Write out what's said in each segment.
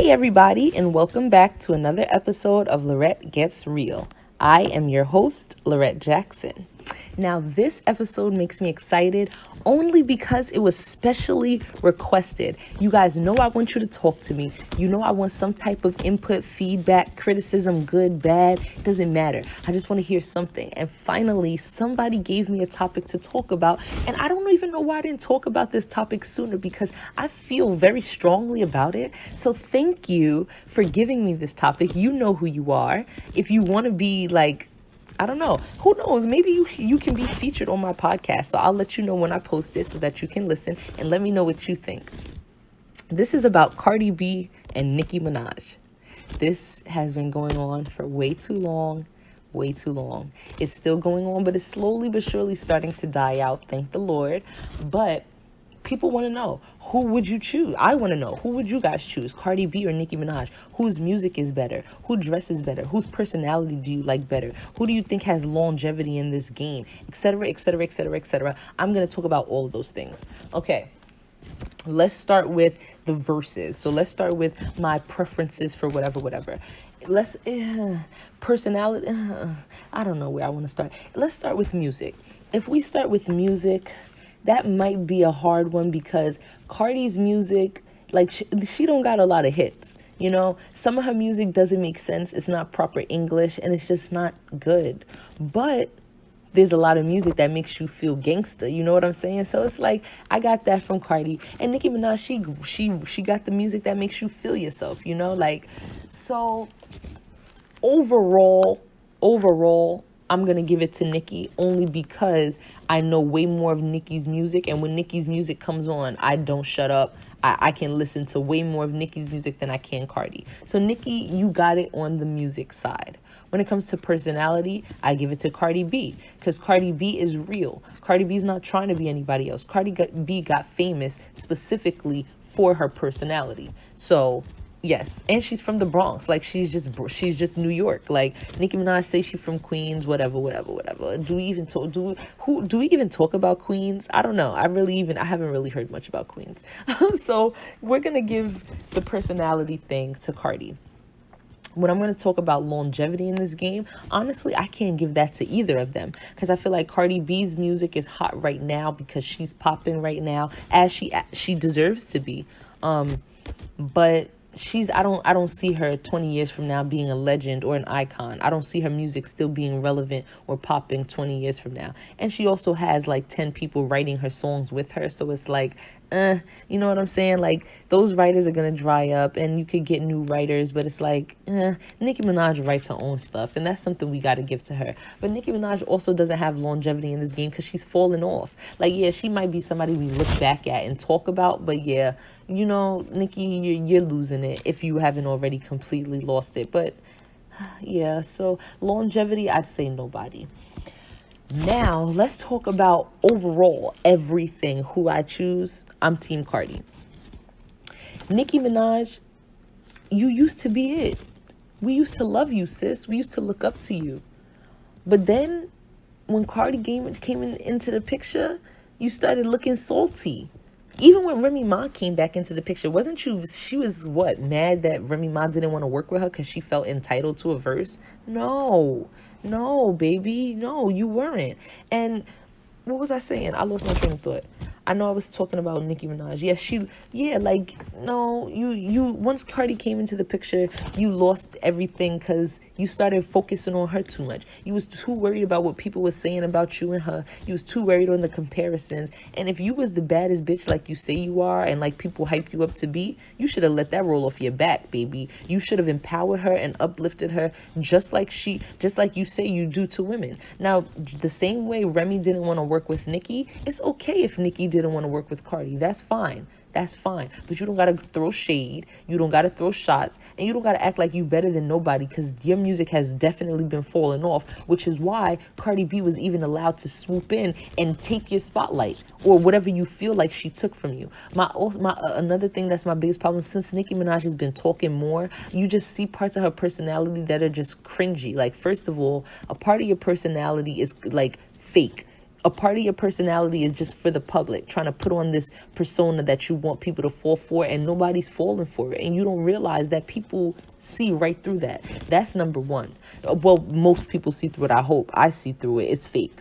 Hey everybody, and welcome back to another episode of Lerret Gets Real. I am your host, Lerret Jackson. Now, this episode makes me excited only because it was specially requested. You guys know I want you to talk to me. You know I want some type of input, feedback, criticism, good, bad, doesn't matter. I just want to hear something. And finally, somebody gave me a topic to talk about. And I don't even know why I didn't talk about this topic sooner, because I feel very strongly about it. So thank you for giving me this topic. You know who you are. If you want to be like, I don't know. Who knows? Maybe you can be featured on my podcast. So I'll let you know when I post this so that you can listen and let me know what you think. This is about Cardi B and Nicki Minaj. This has been going on for way too long. Way too long. It's still going on, but it's slowly but surely starting to die out. Thank the Lord. But people want to know, who would you choose? I want to know, who would you guys choose? Cardi B or Nicki Minaj? Whose music is better? Who dresses better? Whose personality do you like better? Who do you think has longevity in this game? Etc., etc., etc., etc. I'm going to talk about all of those things. Okay. Let's start with the verses. So let's start with my preferences for whatever. Let's personality. I don't know where I want to start. Let's start with music. If we start with music, that might be a hard one because Cardi's music, like she don't got a lot of hits. You know, some of her music doesn't make sense. It's not proper English and it's just not good. But there's a lot of music that makes you feel gangster. You know what I'm saying? So it's like, I got that from Cardi. And Nicki Minaj, she got the music that makes you feel yourself, you know? Like, so overall, I'm going to give it to Nicki only because I know way more of Nicki's music. And when Nicki's music comes on, I don't shut up. I can listen to way more of Nicki's music than I can Cardi. So Nicki, you got it on the music side. When it comes to personality, I give it to Cardi B because Cardi B is real. Cardi B is not trying to be anybody else. Cardi B got famous specifically for her personality. So yes, and she's from the Bronx. Like she's just New York. Like Nicki Minaj say she's from Queens, whatever. Do we even talk about Queens? I don't know. I haven't really heard much about Queens. So we're gonna give the personality thing to Cardi. When I'm going to talk about longevity in this game, honestly, I can't give that to either of them because I feel like Cardi B's music is hot right now because she's popping right now as she deserves to be. But I don't see her 20 years from now being a legend or an icon. I don't see her music still being relevant or popping 20 years from now. And she also has like 10 people writing her songs with her. So it's like, you know what I'm saying? Like those writers are going to dry up and you could get new writers, but it's like, Nicki Minaj writes her own stuff. And that's something we got to give to her. But Nicki Minaj also doesn't have longevity in this game because she's fallen off. Like, yeah, she might be somebody we look back at and talk about, but yeah, you know, Nicki, you're losing it if you haven't already completely lost it. But yeah, so longevity, I'd say nobody. Now, let's talk about overall everything. Who I choose, I'm Team Cardi. Nicki Minaj, you used to be it. We used to love you, sis. We used to look up to you. But then, when Cardi came into the picture, you started looking salty. Even when Remy Ma came back into the picture, she was what, mad that Remy Ma didn't want to work with her because she felt entitled to a verse? No, baby, no, you weren't. And what was I saying? I lost my train of thought. I know I was talking about Nicki Minaj. Yes, you once Cardi came into the picture, you lost everything because you started focusing on her too much. You was too worried about what people were saying about you and her. You was too worried on the comparisons. And if you was the baddest bitch like you say you are and like people hype you up to be, you should have let that roll off your back, baby. You should have empowered her and uplifted her just like you say you do to women. Now, the same way Remy didn't want to work with Nicki, it's okay if Nicki didn't want to work with Cardi. That's fine. But you don't got to throw shade. You don't got to throw shots. And you don't got to act like you better than nobody because your music has definitely been falling off, which is why Cardi B was even allowed to swoop in and take your spotlight or whatever you feel like she took from you. Another thing that's my biggest problem, since Nicki Minaj has been talking more, you just see parts of her personality that are just cringy. Like, first of all, a part of your personality is like fake. a part of your personality is just for the public, trying to put on this persona that you want people to fall for, and nobody's falling for it. And you don't realize that people see right through that. That's number one. Well, most people see through it. I hope I see through it. It's fake.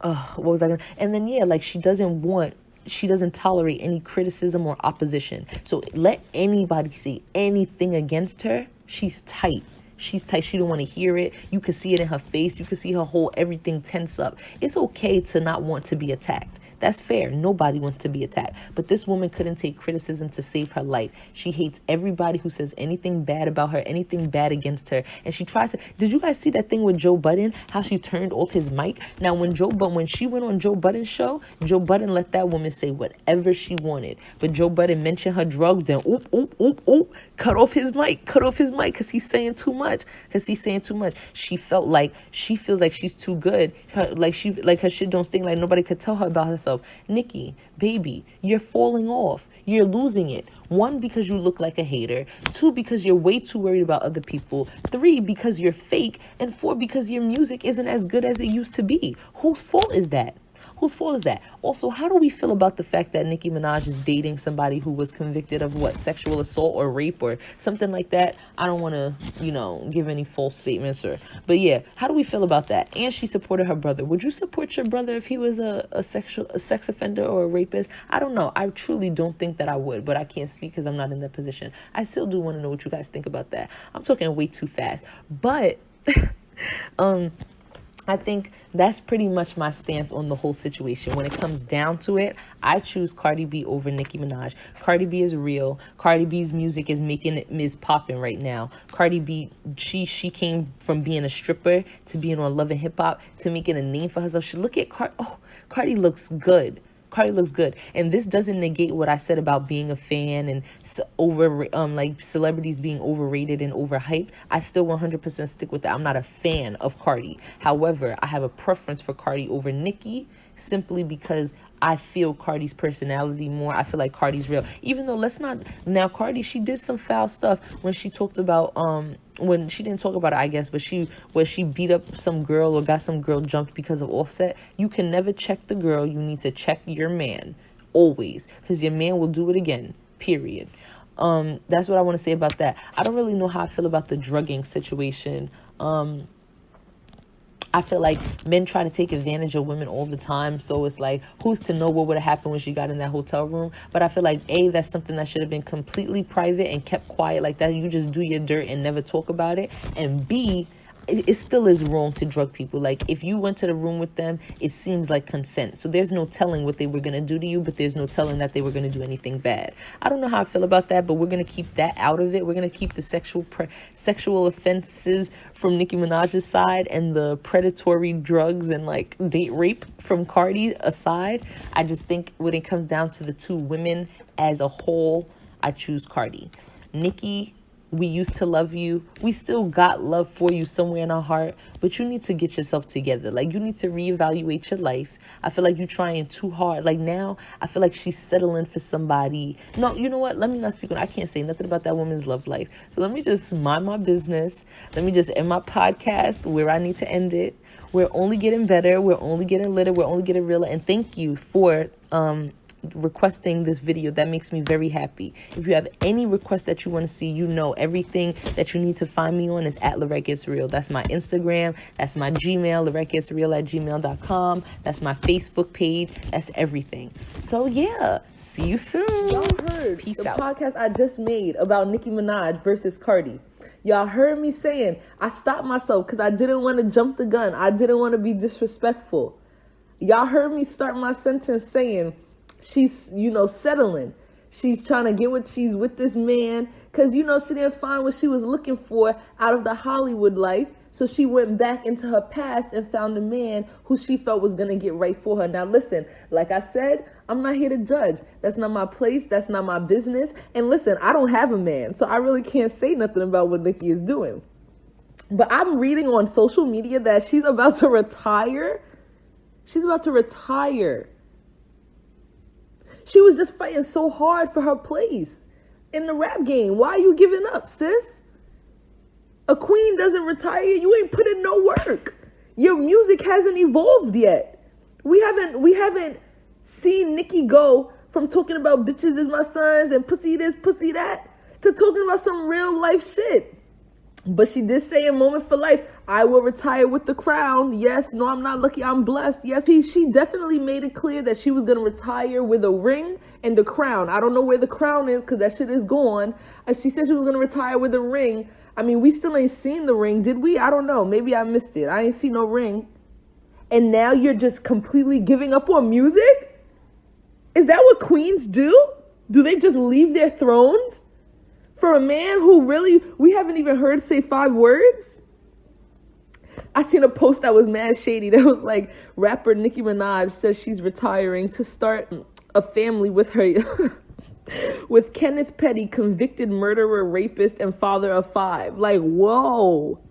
What was I gonna? And then yeah, like she doesn't tolerate any criticism or opposition. So let anybody say anything against her, she's tight. She's tight. She don't want to hear it. You can see it in her face. You can see her whole everything tense up. It's okay to not want to be attacked. That's fair. Nobody wants to be attacked. But this woman couldn't take criticism to save her life. She hates everybody who says anything bad about her, anything bad against her. And she tries to... Did you guys see that thing with Joe Budden? How she turned off his mic? Now, when she went on Joe Budden's show, Joe Budden let that woman say whatever she wanted. But Joe Budden mentioned her drugs, then cut off his mic because he's saying too much. She feels like she's too good. Her shit don't stink, like nobody could tell her about herself. Nicki, baby, you're falling off. You're losing it. 1, because you look like a hater. 2, because you're way too worried about other people. 3, because you're fake. And 4, because your music isn't as good as it used to be. Whose fault is that? Also, how do we feel about the fact that Nicki Minaj is dating somebody who was convicted of sexual assault or rape or something like that? I don't want to, give any false statements but yeah, how do we feel about that? And she supported her brother. Would you support your brother if he was a sex offender or a rapist? I don't know. I truly don't think that I would, but I can't speak because I'm not in that position. I still do want to know what you guys think about that. I'm talking way too fast, but I think that's pretty much my stance on the whole situation. When it comes down to it, I choose Cardi B over Nicki Minaj. Cardi B is real. Cardi B's music is popping right now. Cardi B, she came from being a stripper to being on Love and Hip Hop to making a name for herself. She look at Cardi looks good. Cardi looks good, and this doesn't negate what I said about being a fan and celebrities being overrated and overhyped. I still 100% stick with that. I'm not a fan of Cardi. However, I have a preference for Cardi over Nicki simply because I feel Cardi's personality more. I feel like Cardi's real. Even though Cardi, she did some foul stuff when she talked about, when she didn't talk about it, I guess, but she beat up some girl or got some girl jumped because of Offset. You can never check the girl. You need to check your man. Always. Because your man will do it again. Period. That's what I want to say about that. I don't really know how I feel about the drugging situation. I feel like men try to take advantage of women all the time. So it's like, who's to know what would have happened when she got in that hotel room? But I feel like, A, that's something that should have been completely private and kept quiet like that. You just do your dirt and never talk about it. And B, it still is wrong to drug people. Like, if you went to the room with them, it seems like consent. So there's no telling what they were going to do to you, but there's no telling that they were going to do anything bad. I don't know how I feel about that, but we're going to keep that out of it. We're going to keep the sexual offenses from Nicki Minaj's side and the predatory drugs and date rape from Cardi aside. I just think when it comes down to the two women as a whole, I choose Cardi. Nicki, we used to love you. We still got love for you somewhere in our heart, but you need to get yourself together. You need to reevaluate your life. I feel like you're trying too hard. Now, I feel like she's settling for somebody. No, you know what? Let me not speak on. I can't say nothing about that woman's love life. So let me just mind my business. Let me just end my podcast where I need to end it. We're only getting better. We're only getting litter. We're only getting realer. And thank you for requesting this video. That makes me very happy. If you have any requests that you want to see, everything that you need to find me on is at Lerret Gets Real. That's my Instagram. That's my Gmail, LerretGetsReal@gmail.com. That's my Facebook page. That's everything. So yeah, see you soon. Y'all heard Peace out. Podcast I just made about Nicki Minaj versus Cardi. Y'all heard me saying I stopped myself because I didn't want to jump the gun. I didn't want to be disrespectful. Y'all heard me start my sentence saying she's, settling. She's trying to get what she's with this man because, she didn't find what she was looking for out of the Hollywood life. So she went back into her past and found a man who she felt was going to get right for her. Now, listen, like I said, I'm not here to judge. That's not my place. That's not my business. And listen, I don't have a man, so I really can't say nothing about what Nicki is doing. But I'm reading on social media that she's about to retire. She's about to retire. She was just fighting so hard for her place in the rap game. Why are you giving up, sis? A queen doesn't retire. You ain't put in no work. Your music hasn't evolved yet. We haven't seen Nicki go from talking about bitches is my sons and pussy this, pussy that, to talking about some real life shit. But she did say in Moment for Life, I will retire with the crown. Yes, no, I'm not lucky, I'm blessed. Yes, she definitely made it clear that she was going to retire with a ring and the crown. I don't know where the crown is because that shit is gone. She said she was going to retire with a ring. I mean, we still ain't seen the ring, did we? I don't know. Maybe I missed it. I ain't seen no ring. And now you're just completely giving up on music? Is that what queens do? Do they just leave their thrones? For a man who really, we haven't even heard say 5 words? I seen a post that was mad shady that was like, rapper Nicki Minaj says she's retiring to start a family with her, with Kenneth Petty, convicted murderer, rapist, and father of 5. Like, whoa.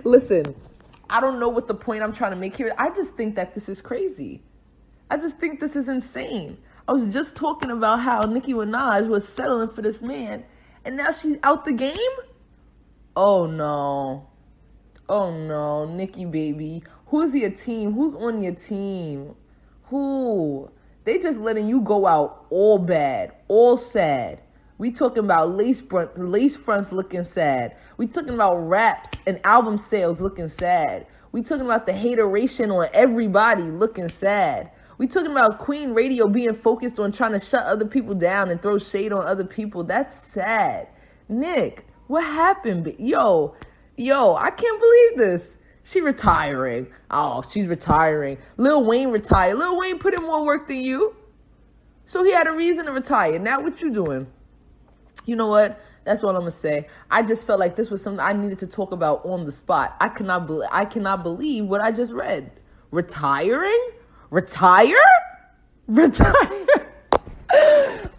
Listen, I don't know what the point I'm trying to make here. I just think that this is crazy. I just think this is insane. I was just talking about how Nicki Minaj was settling for this man, and now she's out the game? Oh no, Nicki baby. Who's your team? Who's on your team? Who? They just letting you go out all bad, all sad. We talking about lace fronts looking sad. We talking about raps and album sales looking sad. We talking about the hateration on everybody looking sad. We talking about Queen Radio being focused on trying to shut other people down and throw shade on other people. That's sad. Nick, what happened? Yo, I can't believe this. She retiring. Oh, she's retiring. Lil Wayne retired. Lil Wayne put in more work than you. So he had a reason to retire. Now what you doing? You know what? That's what I'm going to say. I just felt like this was something I needed to talk about on the spot. I cannot believe what I just read. Retiring? Retire?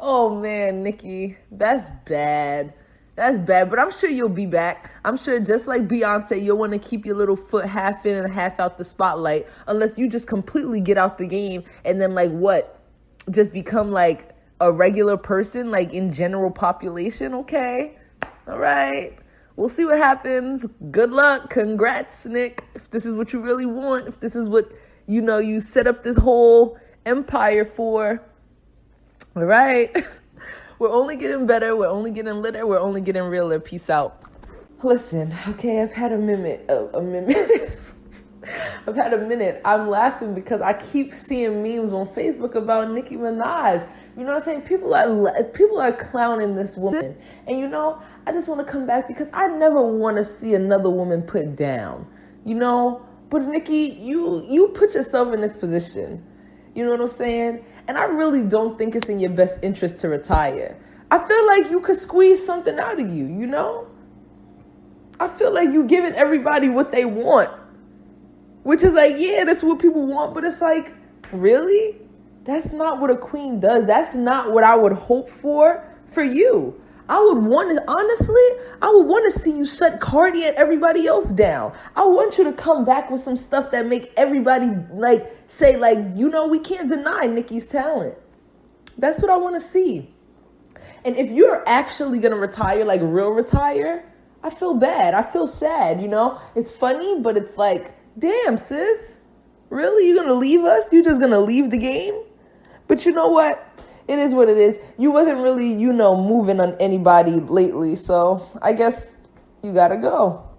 Oh man, Nicki, that's bad. But I'm sure you'll be back. I'm sure just like Beyonce, you'll want to keep your little foot half in and half out the spotlight, unless you just completely get out the game and then like what? Just become like a regular person, like in general population, okay? All right. We'll see what happens. Good luck. Congrats, Nick. If this is what you really want, if this is what you set up this whole empire for. All right. We're only getting better. We're only getting litter. We're only getting realer. Peace out. Listen, okay, I've had a minute. I've had a minute. I'm laughing because I keep seeing memes on Facebook about Nicki Minaj. You know what I'm saying? People are clowning this woman. And I just want to come back because I never want to see another woman put down. But Nicki, you put yourself in this position. You know what I'm saying? And I really don't think it's in your best interest to retire. I feel like you could squeeze something out of you, I feel like you giving everybody what they want. Which is like, yeah, that's what people want. But it's like, really? That's not what a queen does. That's not what I would hope for you. I would want to see you shut Cardi and everybody else down. I want you to come back with some stuff that make everybody say we can't deny Nicki's talent. That's what I want to see. And if you're actually going to retire, like real retire, I feel bad. I feel sad, It's funny, but it's like, damn, sis. Really? You're going to leave us? You just going to leave the game? But you know what? It is what it is. You wasn't really, moving on anybody lately. So I guess you got to go.